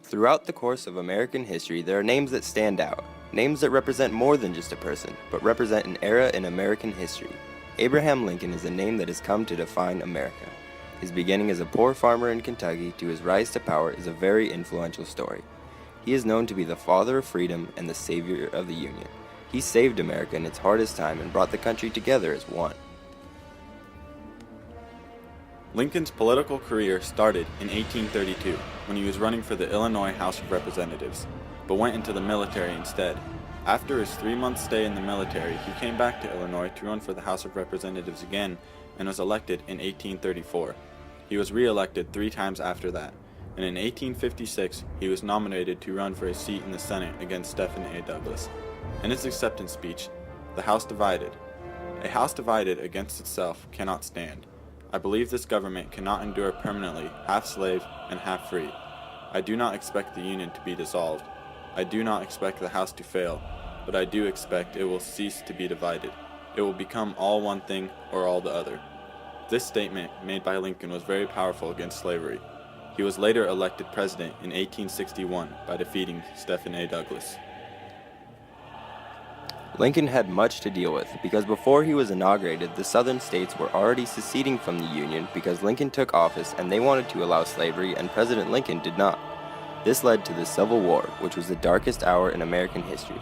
Throughout the course of American history, there are names that stand out. Names that represent more than just a person, but represent an era in American history. Abraham Lincoln is a name that has come to define America. His beginning as a poor farmer in Kentucky to his rise to power is a very influential story. He is known to be the father of freedom and the savior of the Union. He saved America in its hardest time and brought the country together as one. Lincoln's political career started in 1832 when he was running for the Illinois House of Representatives, but went into the military instead. After his 3-month stay in the military, he came back to Illinois to run for the House of Representatives again and was elected in 1834. He was re-elected 3 times after that, and in 1856 he was nominated to run for a seat in the Senate against Stephen A. Douglas. In his acceptance speech, "The House divided. A house divided against itself cannot stand. I believe this government cannot endure permanently half slave and half free. I do not expect the Union to be dissolved. I do not expect the House to fail, but I do expect it will cease to be divided. It will become all one thing or all the other." This statement made by Lincoln was very powerful against slavery. He was later elected president in 1861 by defeating Stephen A. Douglas. Lincoln had much to deal with because before he was inaugurated, the southern states were already seceding from the Union because Lincoln took office and they wanted to allow slavery and President Lincoln did not. This led to the Civil War, which was the darkest hour in American history.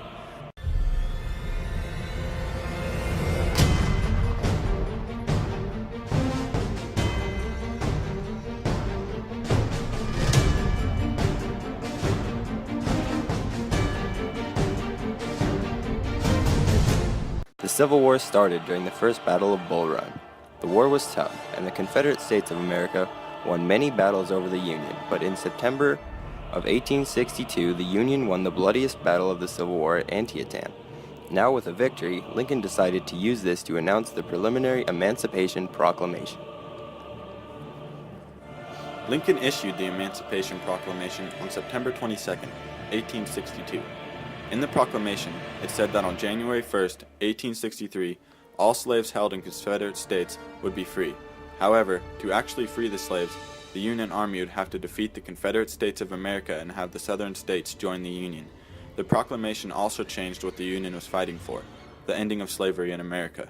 The Civil War started during the First Battle of Bull Run. The war was tough, and the Confederate States of America won many battles over the Union, but in September of 1862, the Union won the bloodiest battle of the Civil War at Antietam. Now with a victory, Lincoln decided to use this to announce the preliminary Emancipation Proclamation. Lincoln issued the Emancipation Proclamation on September 22, 1862. In the proclamation, it said that on January 1st, 1863, all slaves held in Confederate states would be free. However, to actually free the slaves, the Union Army would have to defeat the Confederate States of America and have the southern states join the Union. The proclamation also changed what the Union was fighting for, the ending of slavery in America.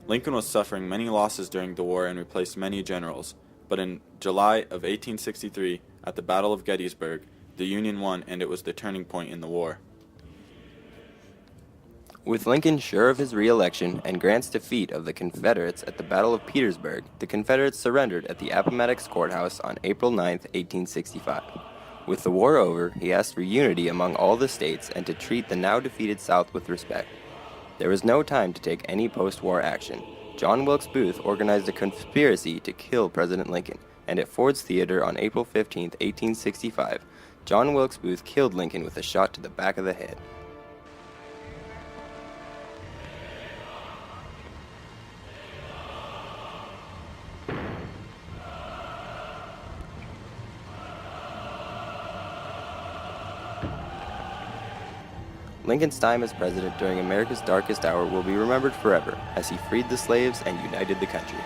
Lincoln was suffering many losses during the war and replaced many generals, but in July of 1863, at the Battle of Gettysburg, the Union won and it was the turning point in the war. With Lincoln sure of his re-election and Grant's defeat of the Confederates at the Battle of Petersburg, the Confederates surrendered at the Appomattox Courthouse on April 9, 1865. With the war over, he asked for unity among all the states and to treat the now defeated South with respect. There was no time to take any post-war action. John Wilkes Booth organized a conspiracy to kill President Lincoln, and at Ford's Theater on April 15, 1865, John Wilkes Booth killed Lincoln with a shot to the back of the head. Lincoln's time as president during America's darkest hour will be remembered forever as he freed the slaves and united the country.